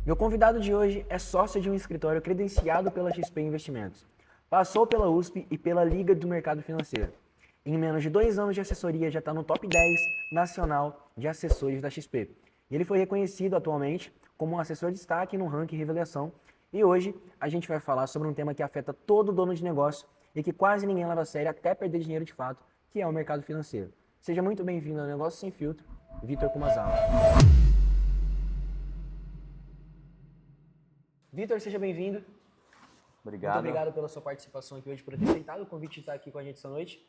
Meu convidado de hoje é sócio de um escritório credenciado pela XP Investimentos. Passou pela USP e pela Liga do Mercado Financeiro. Em menos de 2 anos de assessoria, já está no top 10 nacional de assessores da XP. E ele foi reconhecido atualmente como um assessor de destaque no ranking Revelação. E hoje a gente vai falar sobre um tema que afeta todo dono de negócio e que quase ninguém leva a sério até perder dinheiro de fato, que é o mercado financeiro. Seja muito bem-vindo ao Negócio Sem Filtro, Vitor Kumazala. Vitor, seja bem-vindo. Muito Obrigado. obrigado pela sua participação aqui hoje, por ter aceitado o convite de estar aqui com a gente essa noite.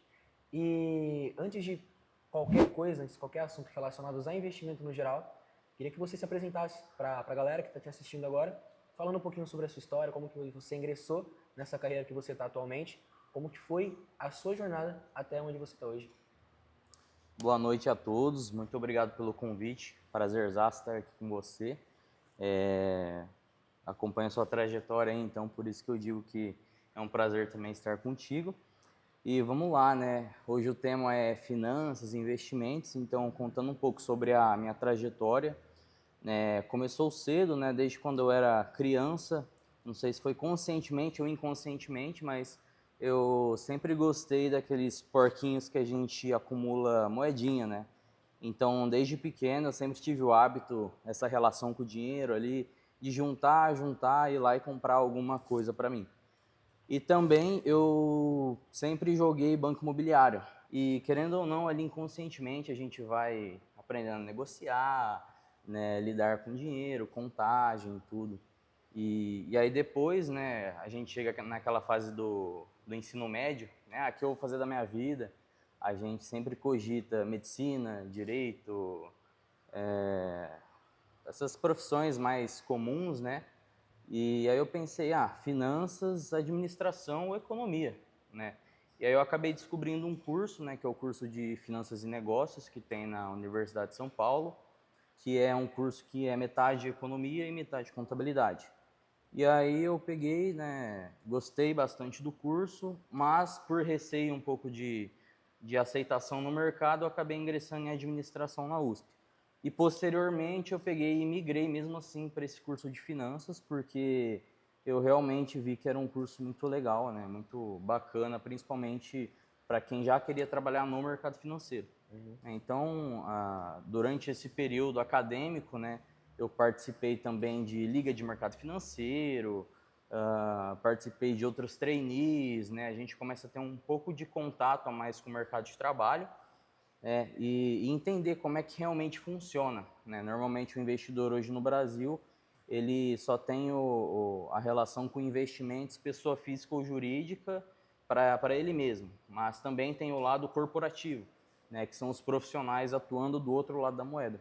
E antes de qualquer coisa, antes de qualquer assunto relacionado a investimento no geral, queria que você se apresentasse para a galera que está te assistindo agora, falando um pouquinho sobre a sua história, como que você ingressou nessa carreira que você está atualmente, como que foi a sua jornada até onde você está hoje. Boa noite a todos. Muito obrigado pelo convite. Prazerzaço estar aqui com você. Acompanho a sua trajetória aí, então por isso que eu digo que é um prazer também estar contigo. E vamos lá, né? Hoje o tema é finanças, investimentos, então contando um pouco sobre a minha trajetória. Começou cedo, né? Desde quando eu era criança, não sei se foi conscientemente ou inconscientemente, mas eu sempre gostei daqueles porquinhos que a gente acumula moedinha, né? Então, desde pequeno, eu sempre tive o hábito, essa relação com o dinheiro ali, de juntar, juntar, ir lá e comprar alguma coisa para mim. E também eu sempre joguei banco imobiliário. E querendo ou não, ali inconscientemente a gente vai aprendendo a negociar, né, lidar com dinheiro, contagem, tudo. E aí depois, né, a gente chega naquela fase do ensino médio, né, o que eu vou fazer da minha vida? A gente sempre cogita medicina, direito, essas profissões mais comuns, né? E aí eu pensei, finanças, administração ou economia, né? E aí eu acabei descobrindo um curso, né, que é o curso de Finanças e Negócios, que tem na Universidade de São Paulo, que é um curso que é metade economia e metade contabilidade. E aí eu peguei, né, gostei bastante do curso, mas por receio um pouco de aceitação no mercado, eu acabei ingressando em administração na USP. E posteriormente eu peguei e migrei mesmo assim para esse curso de finanças, porque eu realmente vi que era um curso muito legal, né, muito bacana, principalmente para quem já queria trabalhar no mercado financeiro. Então, durante esse período acadêmico, né, eu participei também de liga de mercado financeiro, participei de outros trainees, né, a gente começa a ter um pouco de contato a mais com o mercado de trabalho, e entender como é que realmente funciona, né? Normalmente o investidor hoje no Brasil, ele só tem a relação com investimentos, pessoa física ou jurídica, para ele mesmo, mas também tem o lado corporativo, né, que são os profissionais atuando do outro lado da moeda.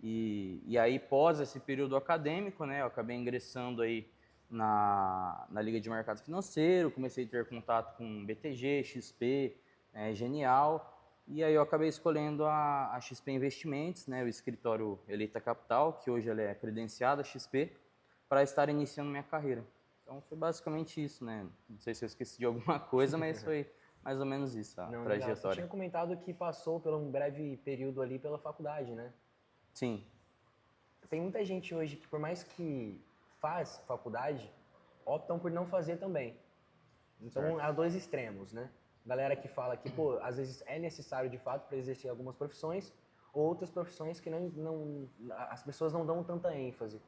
E aí, pós esse período acadêmico, né, eu acabei ingressando aí na Liga de Mercado Financeiro, comecei a ter contato com BTG, XP, Genial, e aí eu acabei escolhendo a XP Investimentos, né, o escritório Eleita Capital, que hoje ela é credenciada XP, para estar iniciando minha carreira. Então foi basicamente isso, né? Não sei se eu esqueci de alguma coisa, mas foi mais ou menos isso a Não, legal. Você trajetória. tinha comentado que passou por um breve período ali pela faculdade, né? Sim, Tem muita gente hoje que, por mais que faz faculdade, optam por não fazer também. Então, certo. há dois extremos, né? Galera que fala que, pô, às vezes é necessário de fato para exercer algumas profissões, ou outras profissões que as pessoas não dão tanta ênfase.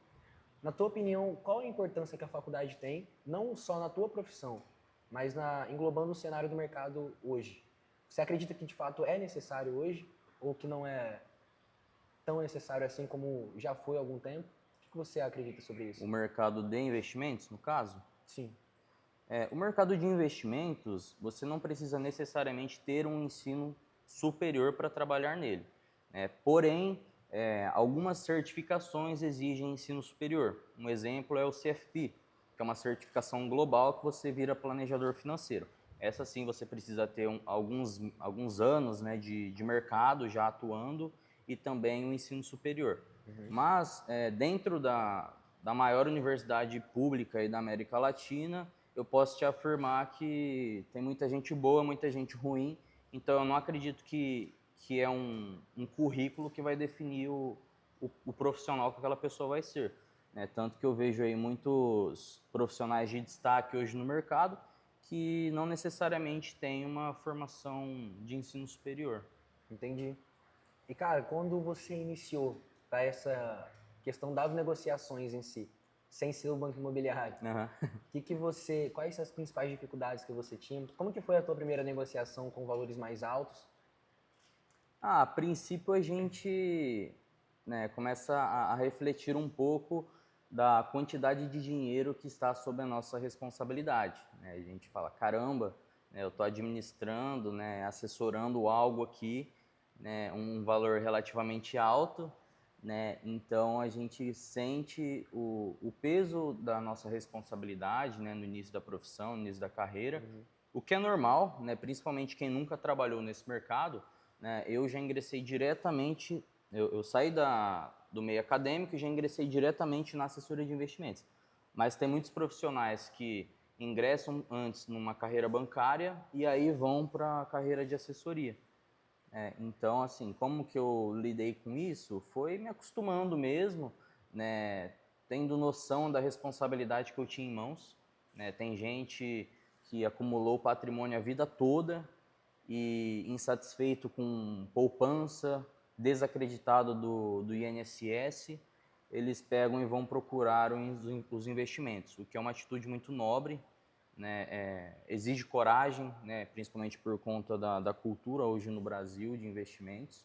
Na tua opinião, qual a importância que a faculdade tem, não só na tua profissão, mas englobando o cenário do mercado hoje? Você acredita que de fato é necessário hoje, ou que não é tão necessário assim como já foi há algum tempo? O que você acredita sobre isso? O mercado de investimentos, no caso, Sim. o mercado de investimentos, você não precisa necessariamente ter um ensino superior para trabalhar nele, né? Porém, algumas certificações exigem ensino superior. Um exemplo é o CFP, que é uma certificação global que você vira planejador financeiro. Essa sim você precisa ter alguns anos, né, de mercado já atuando e também um ensino superior. Mas dentro da maior universidade pública aí da América Latina, eu posso te afirmar que tem muita gente boa, muita gente ruim, então eu não acredito que é um currículo que vai definir o profissional que aquela pessoa vai ser. né? Tanto que eu vejo aí muitos profissionais de destaque hoje no mercado que não necessariamente têm uma formação de ensino superior. Entendi. E, cara, quando você iniciou para essa questão das negociações em si, sem ser o banco imobiliário, Aham. quais são as principais dificuldades que você tinha? Como que foi a tua primeira negociação com valores mais altos? A princípio a gente, né, começa a refletir um pouco da quantidade de dinheiro que está sob a nossa responsabilidade, né? A gente fala, caramba, né, eu estou administrando, né, assessorando algo aqui, né, um valor relativamente alto, né? Então a gente sente o peso da nossa responsabilidade, né, no início da profissão, no início da carreira, o que é normal, né, principalmente quem nunca trabalhou nesse mercado, né? Eu já ingressei diretamente, eu saí do meio acadêmico e já ingressei diretamente na assessoria de investimentos. Mas tem muitos profissionais que ingressam antes numa carreira bancária e aí vão para a carreira de assessoria. Então, assim, como que eu lidei com isso? Foi me acostumando mesmo, né? Tendo noção da responsabilidade que eu tinha em mãos, né? Tem gente que acumulou patrimônio a vida toda e insatisfeito com poupança, desacreditado do INSS, eles pegam e vão procurar os investimentos, o que é uma atitude muito nobre, né? Exige coragem, né? Principalmente por conta da cultura hoje no Brasil de investimentos.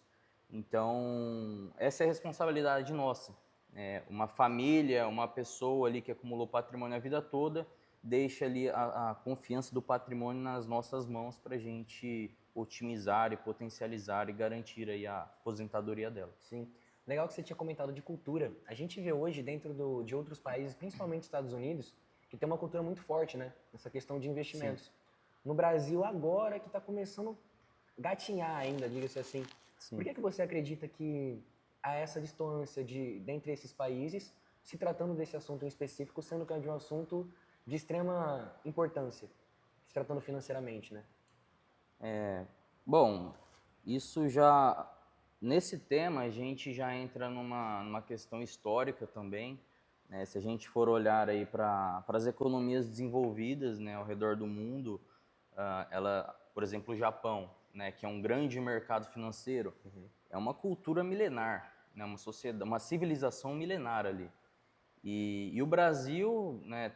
Então, essa é a responsabilidade nossa. Uma família, uma pessoa ali que acumulou patrimônio a vida toda, deixa ali a confiança do patrimônio nas nossas mãos para a gente otimizar e potencializar e garantir aí a aposentadoria dela. Sim. Legal que você tinha comentado de cultura. A gente vê hoje dentro de outros países, principalmente Estados Unidos, que tem uma cultura muito forte, né? Nessa questão de Sim, investimentos. No Brasil, agora que está começando a gatinhar ainda, diga-se assim. Por sim. que você acredita que há essa distância dentre esses países, se tratando desse assunto em específico, sendo que é de um assunto de extrema importância, se tratando financeiramente, né? Bom, isso já nesse tema a gente já entra numa questão histórica também, né? Se a gente for olhar aí para as economias desenvolvidas, né, ao redor do mundo, por exemplo, o Japão, né, que é um grande mercado financeiro, é uma cultura milenar, né, uma sociedade, uma civilização milenar ali. E o Brasil, né,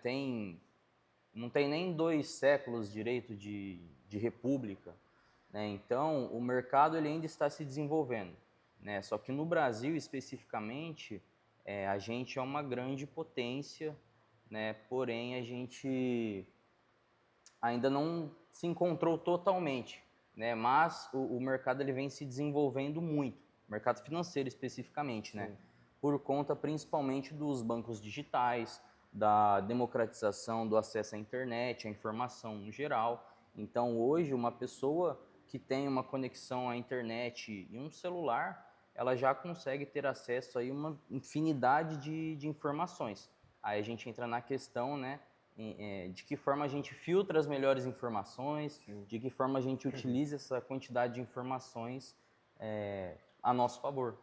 não tem nem 2 séculos direito de república, né? Então, o mercado ele ainda está se desenvolvendo, né? Só que no Brasil, especificamente, a gente é uma grande potência, né? Porém, a gente ainda não se encontrou totalmente, né? Mas o mercado ele vem se desenvolvendo muito, o mercado financeiro especificamente, né? Sim. Por conta principalmente dos bancos digitais, da democratização do acesso à internet, à informação no geral. Então, hoje, uma pessoa que tem uma conexão à internet e um celular, ela já consegue ter acesso a uma infinidade de informações. Aí a gente entra na questão, né, de que forma a gente filtra as melhores informações, de que forma a gente utiliza essa quantidade de informações a nosso favor,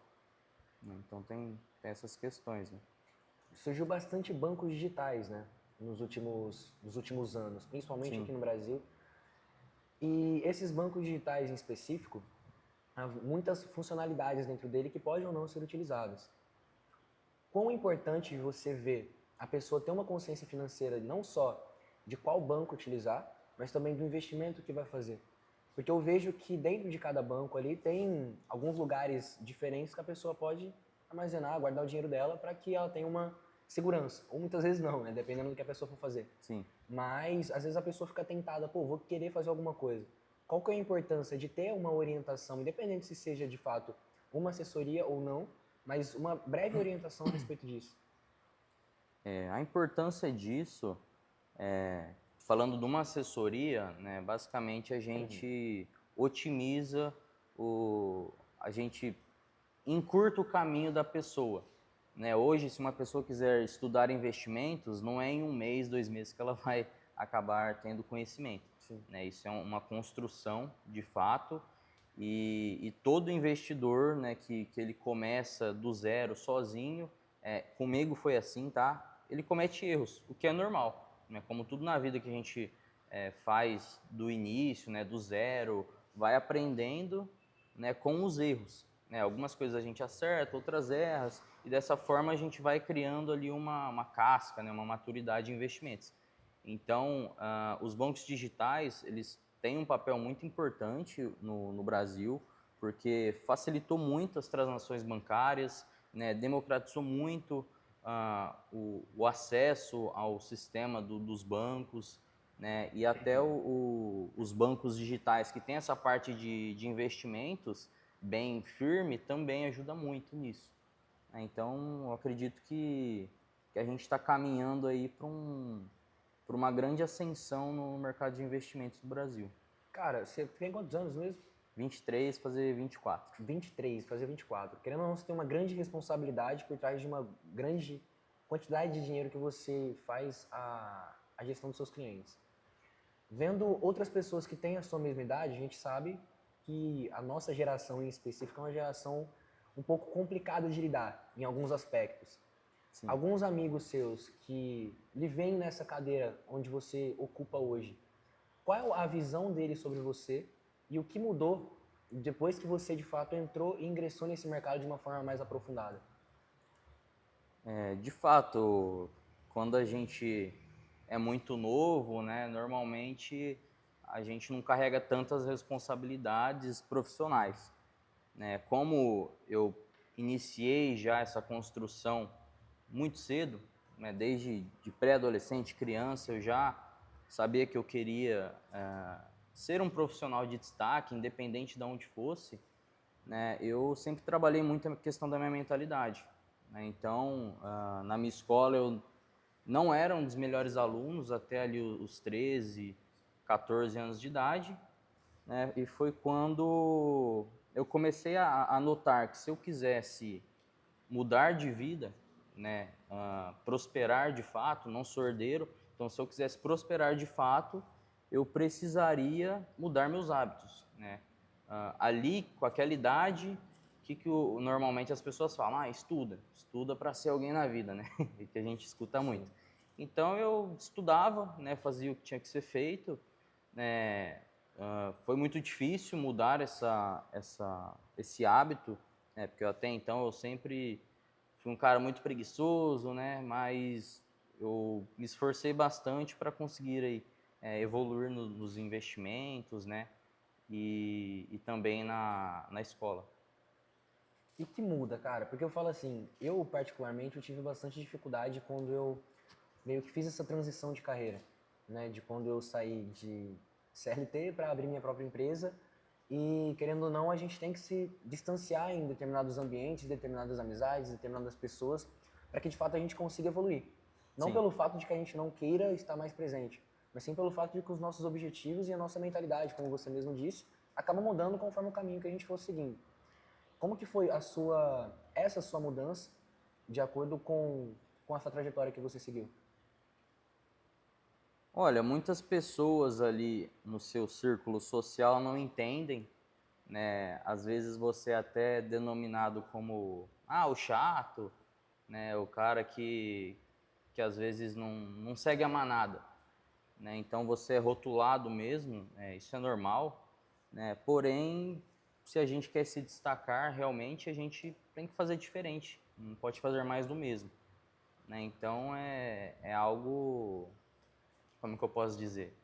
né? Então tem essas questões, né? Surgiu bastante bancos digitais, né? Nos últimos anos, principalmente Sim. aqui no Brasil. E esses bancos digitais em específico, há muitas funcionalidades dentro dele que podem ou não ser utilizadas. Quão importante você vê a pessoa ter uma consciência financeira não só de qual banco utilizar, mas também do investimento que vai fazer. Porque eu vejo que dentro de cada banco ali tem alguns lugares diferentes que a pessoa pode armazenar, guardar o dinheiro dela para que ela tenha uma segurança. Ou muitas vezes não, né? Dependendo do que a pessoa for fazer. Sim. Mas às vezes a pessoa fica tentada, pô, vou querer fazer alguma coisa. Qual que é a importância de ter uma orientação, independente se seja de fato uma assessoria ou não, mas uma breve orientação a respeito disso? A importância disso, falando de uma assessoria, né, basicamente a gente otimiza a gente encurta o caminho da pessoa, né? Hoje, se uma pessoa quiser estudar investimentos, não é em 1 mês, 2 meses que ela vai acabar tendo conhecimento, Sim. né? Isso é uma construção de fato e todo investidor, né, que ele começa do zero sozinho, comigo foi assim, tá? Ele comete erros, o que é normal, né? Como tudo na vida que a gente faz do início, né, do zero, vai aprendendo, né, com os erros, né? Algumas coisas a gente acerta, outras erra, e dessa forma a gente vai criando ali uma casca, né, uma maturidade em investimentos. Então, os bancos digitais, eles têm um papel muito importante no Brasil, porque facilitou muito as transações bancárias, né, democratizou muito o acesso ao sistema dos bancos, né, e até os bancos digitais que tem essa parte de investimentos bem firme também ajuda muito nisso, né? Então, eu acredito que a gente está caminhando aí para uma grande ascensão no mercado de investimentos do Brasil. Cara, você tem quantos anos mesmo? 23, fazer 24. 23, fazer 24. Querendo ou não, você tem uma grande responsabilidade por trás de uma grande quantidade de dinheiro que você faz a gestão dos seus clientes. Vendo outras pessoas que têm a sua mesma idade, a gente sabe que a nossa geração em específico é uma geração um pouco complicada de lidar em alguns aspectos. Sim. Alguns amigos seus que lhe veem nessa cadeira onde você ocupa hoje, qual é a visão deles sobre você e o que mudou depois que você de fato entrou e ingressou nesse mercado de uma forma mais aprofundada? De fato, quando a gente é muito novo, né, normalmente a gente não carrega tantas responsabilidades profissionais, né? Como eu iniciei já essa construção muito cedo, né, desde de pré-adolescente, criança, eu já sabia que eu queria ser um profissional de destaque, independente de onde fosse, né? Eu sempre trabalhei muito a questão da minha mentalidade, né? Então, na minha escola eu não era um dos melhores alunos até ali os 13, 14 anos de idade, né? E foi quando eu comecei a notar que se eu quisesse mudar de vida, né, prosperar de fato, não sou herdeiro, então se eu quisesse prosperar de fato, eu precisaria mudar meus hábitos, né? Ali, com aquela idade, normalmente as pessoas falam? Estuda para ser alguém na vida, né? Que a gente escuta muito. Então eu estudava, né, fazia o que tinha que ser feito, né? Foi muito difícil mudar esse hábito, né? Porque até então eu sempre fui um cara muito preguiçoso, né? Mas eu me esforcei bastante para conseguir aí, evoluir nos investimentos, né? E também na escola. E o que muda, cara? Porque eu falo assim, eu particularmente eu tive bastante dificuldade quando eu meio que fiz essa transição de carreira, né? De quando eu saí de CLT para abrir minha própria empresa e, querendo ou não, a gente tem que se distanciar em determinados ambientes, determinadas amizades, determinadas pessoas, para que de fato a gente consiga evoluir. Não Sim. pelo fato de que a gente não queira estar mais presente, mas sim pelo fato de que os nossos objetivos e a nossa mentalidade, como você mesmo disse, acabam mudando conforme o caminho que a gente for seguindo. Como que foi essa sua mudança de acordo com essa trajetória que você seguiu? Olha, muitas pessoas ali no seu círculo social não entendem, né? Às vezes você é até denominado como o chato, né? O cara que às vezes não segue a manada, né? Então você é rotulado mesmo, isso é normal, né? Porém, se a gente quer se destacar, realmente a gente tem que fazer diferente, não pode fazer mais do mesmo, né? Então é algo, como que eu posso dizer?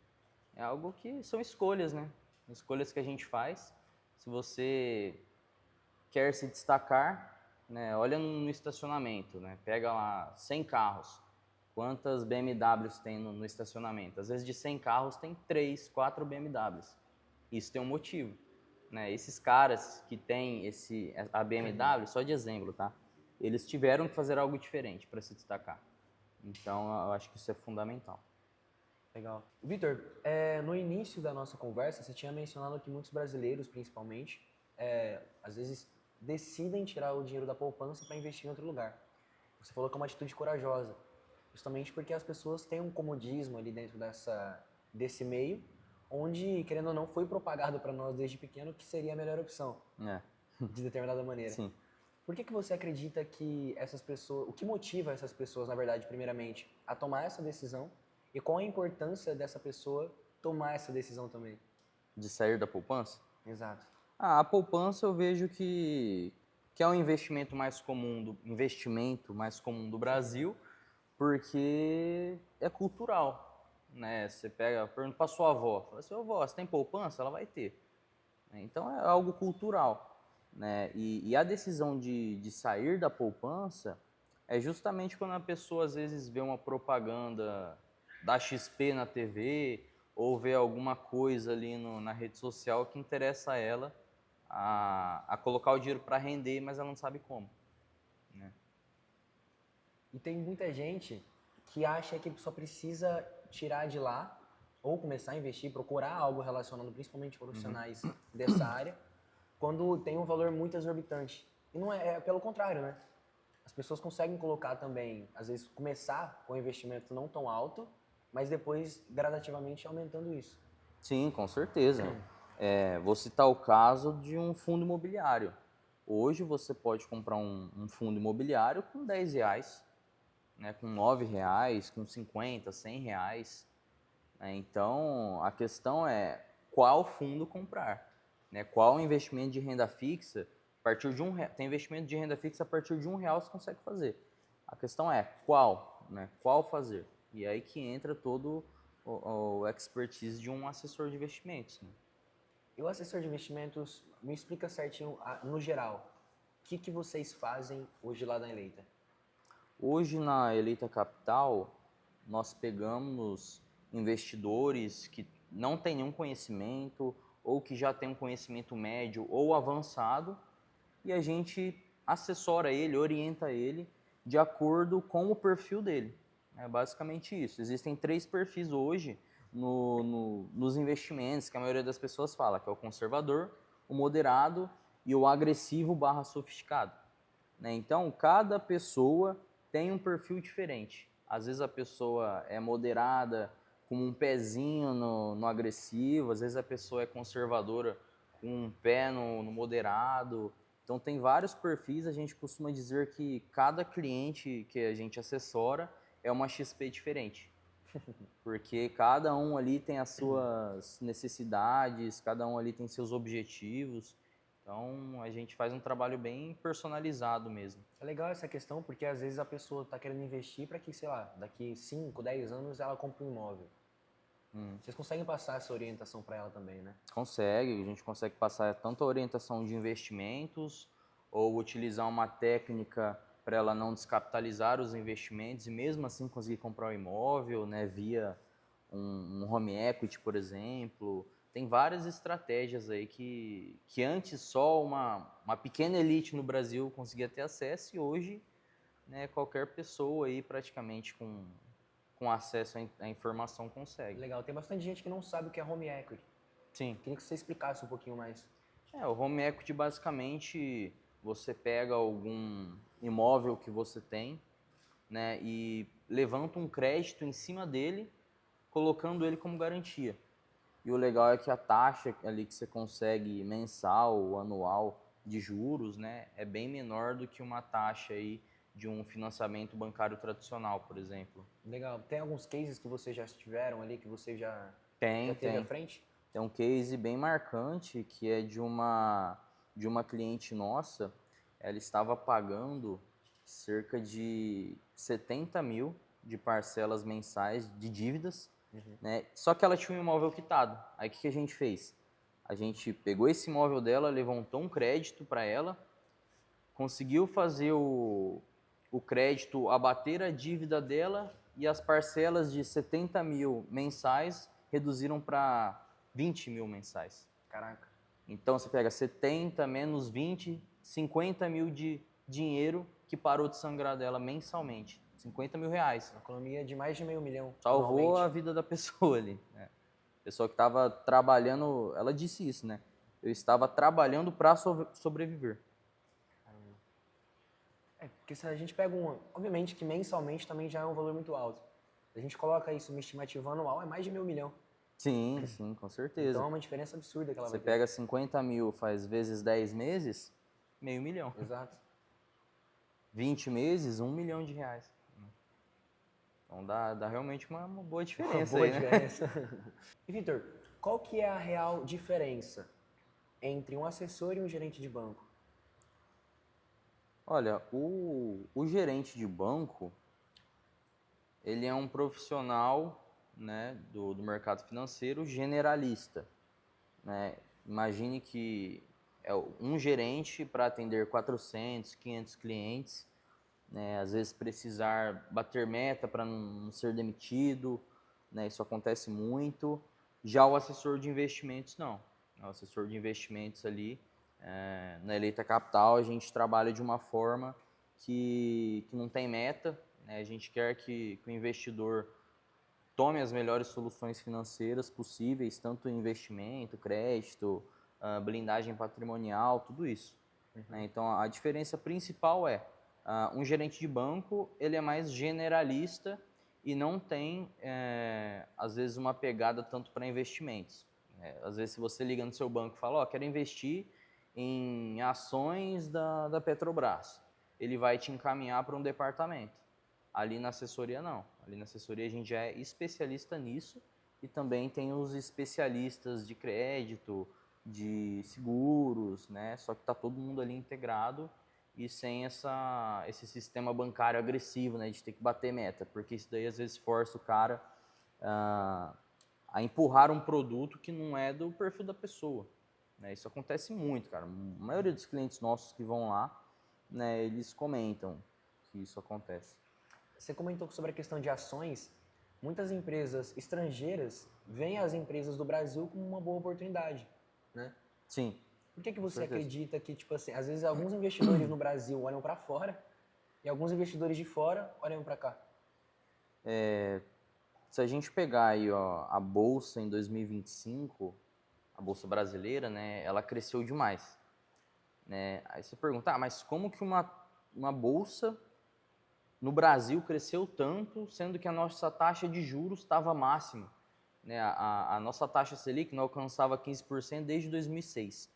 É algo que são escolhas, né? Escolhas que a gente faz. Se você quer se destacar, né? Olha no estacionamento, né? Pega lá 100 carros. Quantas BMWs tem no estacionamento? Às vezes de 100 carros tem 3, 4 BMWs. Isso tem um motivo, né? Esses caras que têm a BMW, só de exemplo, tá? Eles tiveram que fazer algo diferente para se destacar. Então, eu acho que isso é fundamental. Legal. Vitor, no início da nossa conversa, você tinha mencionado que muitos brasileiros, principalmente, às vezes decidem tirar o dinheiro da poupança para investir em outro lugar. Você falou que é uma atitude corajosa, justamente porque as pessoas têm um comodismo ali dentro desse meio, onde, querendo ou não, foi propagado para nós desde pequeno que seria a melhor opção, É, de determinada maneira. sim. Por que você acredita que essas pessoas, o que motiva essas pessoas, na verdade, primeiramente, a tomar essa decisão e qual a importância dessa pessoa tomar essa decisão também? De sair da poupança? Exato. A poupança eu vejo que é um investimento mais comum do Brasil, porque é cultural, né? Você pergunta para sua avó, fala assim, avó, você tem poupança? Ela vai ter. Então é algo cultural, né? E a decisão de sair da poupança é justamente quando a pessoa às vezes vê uma propaganda da XP na TV ou vê alguma coisa ali na rede social que interessa a ela a colocar o dinheiro para render, mas ela não sabe como, né? E tem muita gente que acha que só precisa tirar de lá ou começar a investir, procurar algo relacionado principalmente profissionais dessa área, quando tem um valor muito exorbitante. E não é pelo contrário, né? As pessoas conseguem colocar também, às vezes, começar com um investimento não tão alto, mas depois gradativamente aumentando isso. Sim, com certeza. Vou citar o caso de um fundo imobiliário. Hoje você pode comprar um fundo imobiliário com R$ 10, né, com R$ 9, com 50, R$ 100, né? Então, a questão é qual fundo comprar, né? Qual investimento de renda fixa, a partir de tem investimento de renda fixa a partir de R$ 1 você consegue fazer. A questão é qual, né? Qual fazer? E aí que entra todo o expertise de um assessor de investimentos, né? E o assessor de investimentos, me explica certinho, no geral, o que vocês fazem hoje lá na Eleita? Hoje na Eleita Capital, nós pegamos investidores que não têm nenhum conhecimento ou que já têm um conhecimento médio ou avançado e a gente assessora ele, orienta ele de acordo com o perfil dele. É basicamente isso. Existem 3 perfis hoje nos investimentos que a maioria das pessoas fala, que é o conservador, o moderado e o agressivo barra sofisticado, né? Então, cada pessoa tem um perfil diferente. Às vezes a pessoa é moderada, com um pezinho no agressivo, às vezes a pessoa é conservadora, com um pé no moderado. Então, tem vários perfis. A gente costuma dizer que cada cliente que a gente assessora é uma XP diferente. Porque cada um ali tem as suas necessidades, cada um ali tem seus objetivos. Então, a gente faz um trabalho bem personalizado mesmo. É legal essa questão porque às vezes a pessoa está querendo investir para que, sei lá, daqui 5, 10 anos ela compre um imóvel. Vocês conseguem passar essa orientação para ela também, né? Consegue, a gente consegue passar tanto a orientação de investimentos ou utilizar uma técnica para ela não descapitalizar os investimentos e mesmo assim conseguir comprar um imóvel, né, via um home equity, por exemplo. Tem várias estratégias aí que antes só uma pequena elite no Brasil conseguia ter acesso e hoje, né, qualquer pessoa aí praticamente com acesso à informação consegue. Legal, tem bastante gente que não sabe o que é home equity. Sim. Queria que você explicasse um pouquinho mais. O home equity basicamente você pega algum imóvel que você tem, né, e levanta um crédito em cima dele, colocando ele como garantia. E o legal é que a taxa ali que você consegue mensal ou anual de juros, né, é bem menor do que uma taxa aí de um financiamento bancário tradicional, por exemplo. Legal. Tem alguns cases que vocês já tiveram ali, que você já Tem, teve à tem. frente? Tem um case bem marcante que é de uma cliente nossa. Ela estava pagando cerca de 70 mil de parcelas mensais de dívidas, né? Só que ela tinha um imóvel quitado. Aí o que a gente fez? A gente pegou esse imóvel dela, levantou um crédito para ela, conseguiu fazer o crédito abater a dívida dela e as parcelas de 70 mil mensais reduziram para 20 mil mensais. Caraca. Então você pega 70 menos 20, 50 mil de dinheiro que parou de sangrar dela mensalmente. 50 mil reais. Uma economia de mais de meio milhão Salvou a anualmente. vida da pessoa ali, né? A pessoa que estava trabalhando, ela disse isso, né? Eu estava trabalhando para sobreviver. Porque se a gente pega obviamente que mensalmente também já é um valor muito alto. Se a gente coloca isso uma estimativa anual, é mais de meio milhão. Sim, sim, com certeza. Então é uma diferença absurda que ela Você vai ter. pega 50 mil, faz vezes 10 meses, meio milhão. Exato. 20 meses, R$ 1 milhão. Então dá realmente uma boa diferença Boa aí, né? diferença. E, Vitor, qual que é a real diferença entre um assessor e um gerente de banco? Olha, o gerente de banco, ele é um profissional, né, do mercado financeiro generalista, né? Imagine que é um gerente para atender 400, 500 clientes, né? Às vezes precisar bater meta para não ser demitido, né? Isso acontece muito. Já o assessor de investimentos, não. O assessor de investimentos ali, na Eleita Capital, a gente trabalha de uma forma que não tem meta, né? A gente quer que o investidor tome as melhores soluções financeiras possíveis, tanto investimento, crédito, blindagem patrimonial, tudo isso. Né? Então, a diferença principal é, um gerente de banco, ele é mais generalista e não tem, às vezes, uma pegada tanto para investimentos. Às vezes, se você liga no seu banco e fala, ó, quero investir em ações da Petrobras, ele vai te encaminhar para um departamento. Ali na assessoria não. Ali na assessoria a gente já é especialista nisso e também tem os especialistas de crédito, de seguros, né? Só que está todo mundo ali integrado e sem esse sistema bancário agressivo, né? De ter que bater meta, porque isso daí às vezes força o cara a empurrar um produto que não é do perfil da pessoa. Né? Isso acontece muito, cara. A maioria dos clientes nossos que vão lá, né, eles comentam que isso acontece. Você comentou sobre a questão de ações. Muitas empresas estrangeiras veem as empresas do Brasil como uma boa oportunidade, né? Sim, Por que com você certeza. acredita que, tipo assim, às vezes alguns investidores no Brasil olham para fora e alguns investidores de fora olham para cá? Se a gente pegar aí, ó, a bolsa em 2025, a bolsa brasileira, né, ela cresceu demais, né? Aí você pergunta, mas como que uma bolsa no Brasil cresceu tanto, sendo que a nossa taxa de juros estava máxima, né? A nossa taxa Selic não alcançava 15% desde 2006,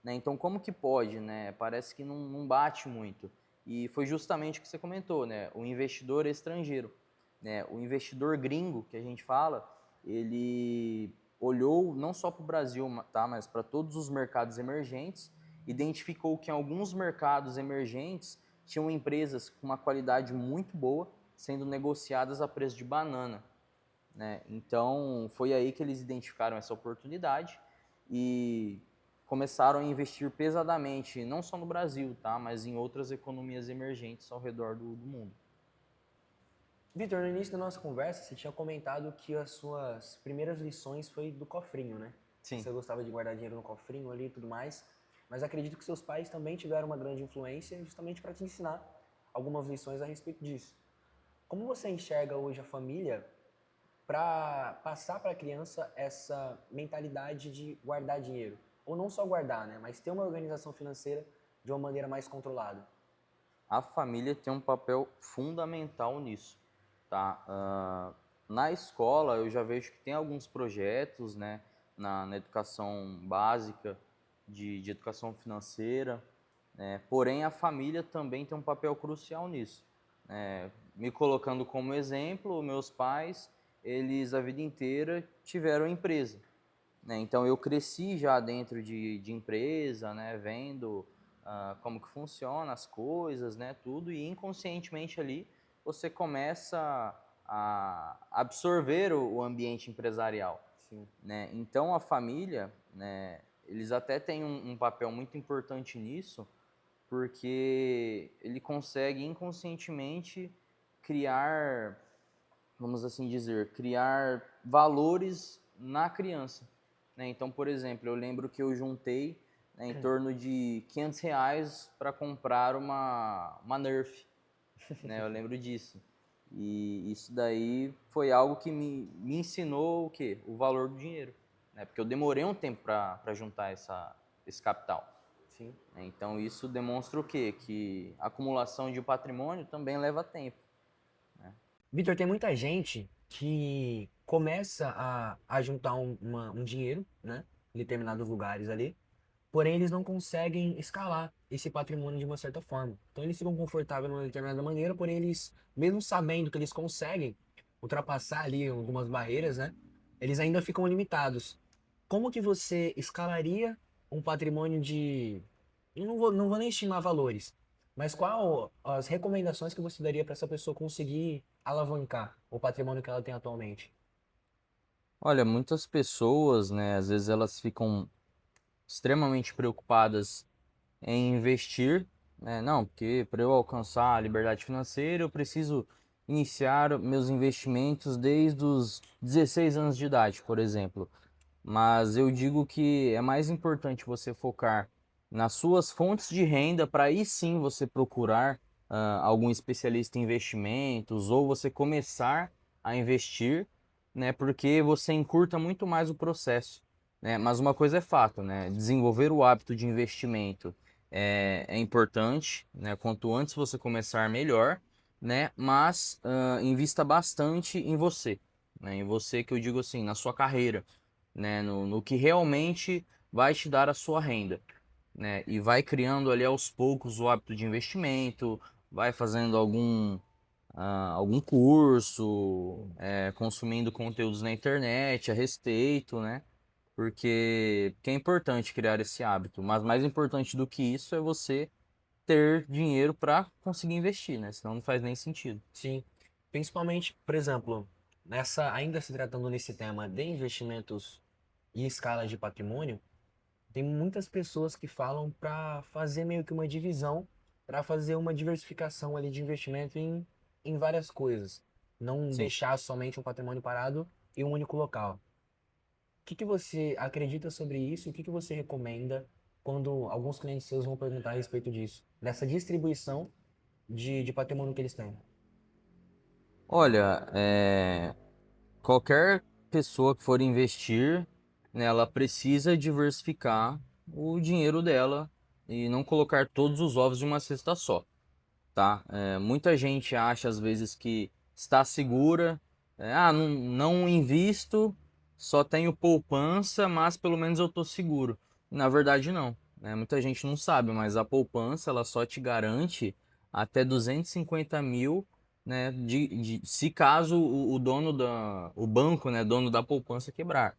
né? Então como que pode, né? Parece que não bate muito. E foi justamente o que você comentou, né? O investidor estrangeiro, né? O investidor gringo que a gente fala, ele olhou não só para o Brasil, tá? Mas para todos os mercados emergentes, identificou que em alguns mercados emergentes tinham empresas com uma qualidade muito boa sendo negociadas a preço de banana, né? Então foi aí que eles identificaram essa oportunidade e começaram a investir pesadamente, não só no Brasil, tá? Mas em outras economias emergentes ao redor do mundo. Vitor, no início da nossa conversa, você tinha comentado que as suas primeiras lições foi do cofrinho, né? Sim. Você gostava de guardar dinheiro no cofrinho ali e tudo mais, mas acredito que seus pais também tiveram uma grande influência justamente para te ensinar algumas lições a respeito disso. Como você enxerga hoje a família para passar para a criança essa mentalidade de guardar dinheiro? Ou não só guardar, né? Mas ter uma organização financeira de uma maneira mais controlada. A família tem um papel fundamental nisso, tá? Na escola eu já vejo que tem alguns projetos, né, na educação básica de educação financeira, né? Porém a família também tem um papel crucial nisso, né? Me colocando como exemplo, meus pais, eles a vida inteira tiveram empresa, né? Então eu cresci já dentro de empresa, né, vendo como que funciona as coisas, né, tudo, e inconscientemente ali você começa a absorver o ambiente empresarial. Sim. Né? Então a família, né, eles até têm um papel muito importante nisso, porque ele consegue inconscientemente criar, vamos assim dizer, criar valores na criança. Né? Então, por exemplo, eu lembro que eu juntei, né, em torno de R$ 500 para comprar uma Nerf. Né? Eu lembro disso. E isso daí foi algo que me ensinou o quê? O valor do dinheiro. Né? Porque eu demorei um tempo para juntar esse capital. Sim. Né? Então isso demonstra o quê? Que a acumulação de patrimônio também leva tempo. Vitor, tem muita gente que começa a juntar um dinheiro, né, em determinados lugares ali, porém eles não conseguem escalar. esse patrimônio de uma certa forma. Então eles ficam confortáveis de uma determinada maneira, porém eles, mesmo sabendo que eles conseguem ultrapassar ali algumas barreiras, né? Eles ainda ficam limitados. Como que você escalaria um patrimônio de... Eu não vou nem estimar valores, mas qual as recomendações que você daria para essa pessoa conseguir alavancar o patrimônio que ela tem atualmente? Olha, muitas pessoas, né, às vezes elas ficam extremamente preocupadas em investir, né? Não, porque para eu alcançar a liberdade financeira, eu preciso iniciar meus investimentos desde os 16 anos de idade, por exemplo. Mas eu digo que é mais importante você focar nas suas fontes de renda para aí sim você procurar algum especialista em investimentos ou você começar a investir, né? Porque você encurta muito mais o processo, né? Mas uma coisa é fato, né? Desenvolver o hábito de investimento é importante, né? Quanto antes você começar, melhor, né? Mas invista bastante em você, né? Em você que eu digo assim, na sua carreira, né? No que realmente vai te dar a sua renda, né? E vai criando ali aos poucos o hábito de investimento, vai fazendo algum curso, consumindo conteúdos na internet a respeito, né? Porque é importante criar esse hábito, mas mais importante do que isso é você ter dinheiro para conseguir investir, né? Senão não faz nem sentido. Sim, principalmente, por exemplo, ainda se tratando nesse tema de investimentos e escala de patrimônio, tem muitas pessoas que falam para fazer meio que uma divisão, para fazer uma diversificação ali de investimento em várias coisas, não Sim. deixar somente um patrimônio parado em um único local. O que que você acredita sobre isso? O que que você recomenda quando alguns clientes seus vão perguntar a respeito disso, dessa distribuição de patrimônio que eles têm? Olha, qualquer pessoa que for investir, né, ela precisa diversificar o dinheiro dela e não colocar todos os ovos de uma cesta só, tá? Muita gente acha às vezes que está segura, não invisto, só tenho poupança, mas pelo menos eu tô seguro. Na verdade, não, né? Muita gente não sabe, mas a poupança ela só te garante até 250 mil, né? Se caso o banco, né, dono da poupança quebrar,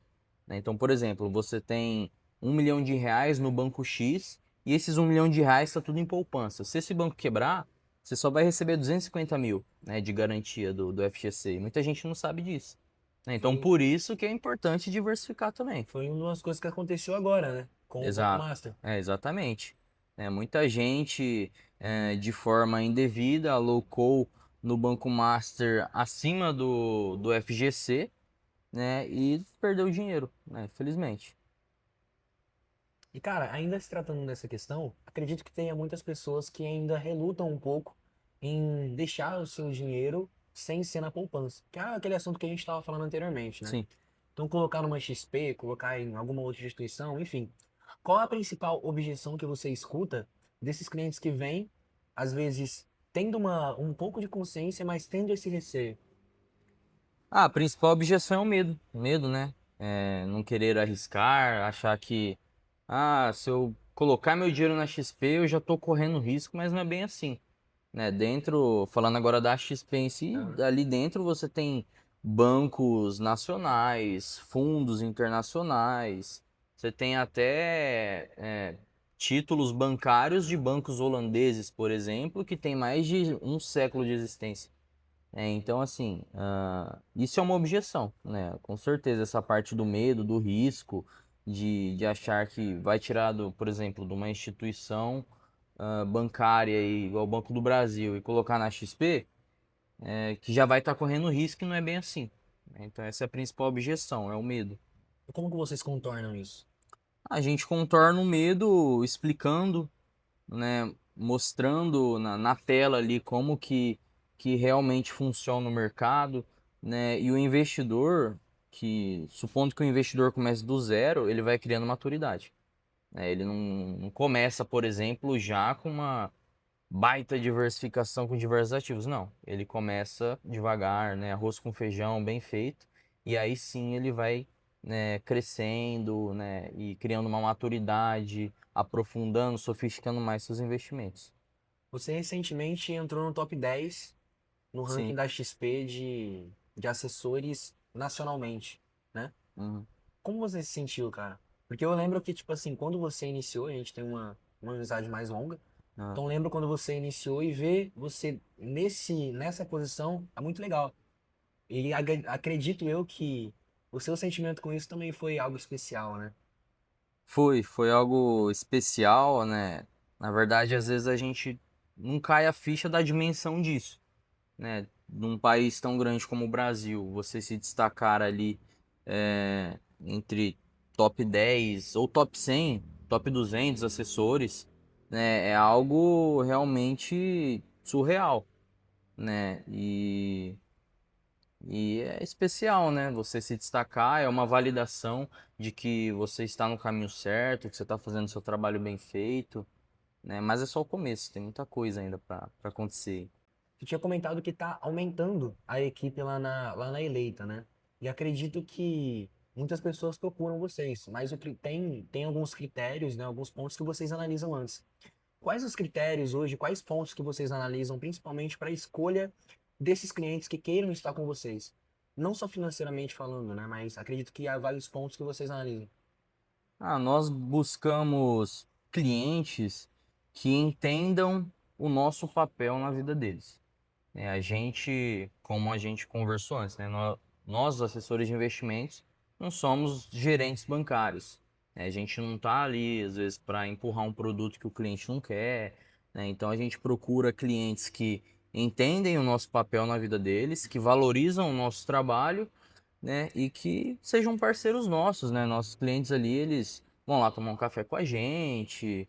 né? Então, por exemplo, você tem 1 milhão de reais no banco X e esses 1 milhão de reais está tudo em poupança. Se esse banco quebrar, você só vai receber 250 mil, né, de garantia do FGC. E muita gente não sabe disso, né? Então, Foi, por isso que é importante diversificar também. foi uma das coisas que aconteceu agora, né? Com o Banco Exato. Master. Exatamente. Muita gente, de forma indevida, alocou no Banco Master acima do FGC, né, e perdeu dinheiro, né, felizmente. E, cara, ainda se tratando dessa questão, acredito que tenha muitas pessoas que ainda relutam um pouco em deixar o seu dinheiro sem ser na poupança. Que é aquele assunto que a gente estava falando anteriormente, né? Sim. Então, colocar numa XP, colocar em alguma outra instituição, enfim. Qual a principal objeção que você escuta desses clientes que vêm, às vezes, tendo um pouco de consciência, mas tendo esse receio? A principal objeção é o medo. Medo, né? Não querer arriscar, achar que, se eu colocar meu dinheiro na XP, eu já tô correndo risco, mas não é bem assim, né? Falando agora da XP em si, ali dentro você tem bancos nacionais, fundos internacionais, você tem até títulos bancários de bancos holandeses, por exemplo, que tem mais de um século de existência. Então, assim, isso é uma objeção, né? Com certeza, essa parte do medo, do risco, de achar que vai tirar, por exemplo, de uma instituição bancária aí, igual o Banco do Brasil e colocar na XP, que já vai estar correndo risco e não é bem assim, né? Então, essa é a principal objeção, é o medo. E como que vocês contornam isso? A gente contorna o medo explicando, né, mostrando na tela ali como que realmente funciona o mercado, né, e o investidor, supondo que o investidor comece do zero, ele vai criando maturidade, né, ele não começa, por exemplo, já com uma baita diversificação com diversos ativos, não, ele começa devagar, né, arroz com feijão bem feito, e aí sim ele vai né, crescendo, né, e criando uma maturidade, aprofundando, sofisticando mais seus investimentos. Você recentemente entrou no top 10 no ranking Sim. da XP de assessores nacionalmente, né? Uhum. Como você se sentiu, cara? Porque eu lembro que, tipo assim, quando você iniciou, a gente tem uma amizade mais longa. Ah. Então, eu lembro quando você iniciou e ver você nessa posição é muito legal. E acredito eu que o seu sentimento com isso também foi algo especial, né? Foi algo especial, né? Na verdade, às vezes a gente não cai a ficha da dimensão disso, né? Num país tão grande como o Brasil, você se destacar ali entre top 10 ou top 100, top 200 assessores, né? É algo realmente surreal, né? E é especial, né? Você se destacar é uma validação de que você está no caminho certo, que você está fazendo seu trabalho bem feito, né? Mas é só o começo, tem muita coisa ainda para acontecer. Você tinha comentado que está aumentando a equipe lá na Eleita, né? E acredito que muitas pessoas procuram vocês, mas tem alguns critérios, né? Alguns pontos que vocês analisam antes. Quais os critérios hoje, quais pontos que vocês analisam, principalmente para a escolha desses clientes que queiram estar com vocês? Não só financeiramente falando, né? Mas acredito que há vários pontos que vocês analisam. Nós buscamos clientes que entendam o nosso papel na vida deles. A gente, como a gente conversou antes, né? Nós, os assessores de investimentos, não somos gerentes bancários, né? A gente não está ali, às vezes, para empurrar um produto que o cliente não quer, né? Então a gente procura clientes que entendem o nosso papel na vida deles, que valorizam o nosso trabalho, né? E que sejam parceiros nossos, né? Nossos clientes ali, eles vão lá tomar um café com a gente,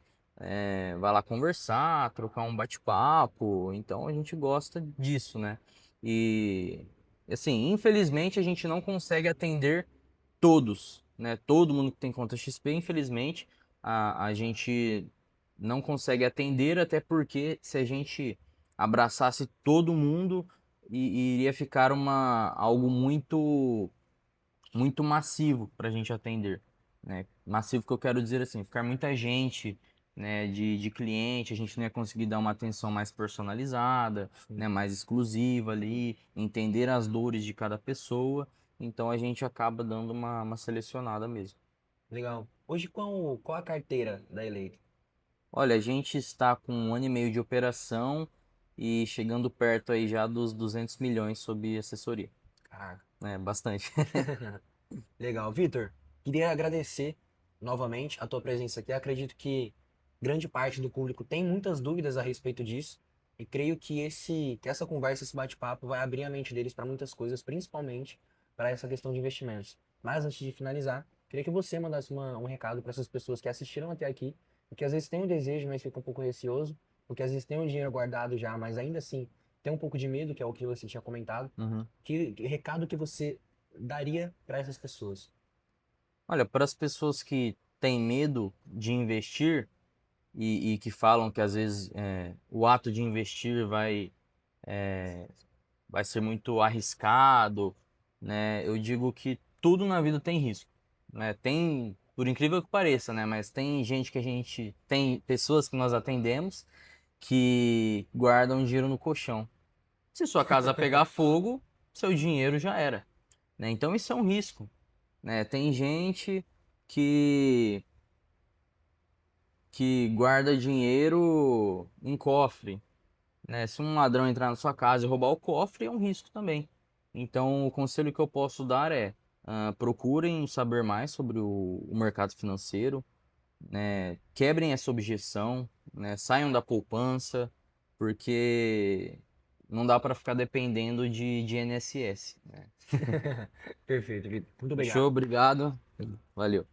vai lá conversar, trocar um bate-papo. Então a gente gosta disso, né? E assim, infelizmente a gente não consegue atender todos, né? Todo mundo que tem conta XP, infelizmente, a gente não consegue atender, até porque se a gente abraçasse todo mundo, iria ficar algo muito massivo para a gente atender, né? Massivo que eu quero dizer assim, ficar muita gente, né, de cliente, a gente não ia conseguir dar uma atenção mais personalizada, né, mais exclusiva ali, entender as dores de cada pessoa, então a gente acaba dando uma selecionada mesmo. Legal. Hoje, qual a carteira da Eleita? Olha, a gente está com 1 ano e meio de operação e chegando perto aí já dos 200 milhões sob assessoria. Caraca. É bastante. Legal. Vitor, queria agradecer novamente a tua presença aqui. Acredito que grande parte do público tem muitas dúvidas a respeito disso e creio que essa conversa, esse bate-papo vai abrir a mente deles para muitas coisas, principalmente para essa questão de investimentos. Mas antes de finalizar, queria que você mandasse um recado para essas pessoas que assistiram até aqui e que às vezes têm um desejo, mas ficam um pouco receoso, porque às vezes tem um dinheiro guardado já, mas ainda assim tem um pouco de medo, que é o que você tinha comentado. Uhum. Que recado que você daria para essas pessoas? Olha, para as pessoas que têm medo de investir e que falam que às vezes o ato de investir vai ser muito arriscado, né? Eu digo que tudo na vida tem risco, né? Tem, por incrível que pareça, né? Mas tem gente que a gente tem pessoas que nós atendemos que guardam dinheiro no colchão. Se sua casa pegar fogo, seu dinheiro já era, né? Então isso é um risco, né? Tem gente que que guarda dinheiro em cofre, né? Se um ladrão entrar na sua casa e roubar o cofre, é um risco também. Então, o conselho que eu posso dar é procurem saber mais sobre o mercado financeiro, né? Quebrem essa objeção, né? Saiam da poupança, porque não dá para ficar dependendo de INSS, né? Perfeito, Vitor. Muito Fechou? obrigado. Obrigado. Valeu.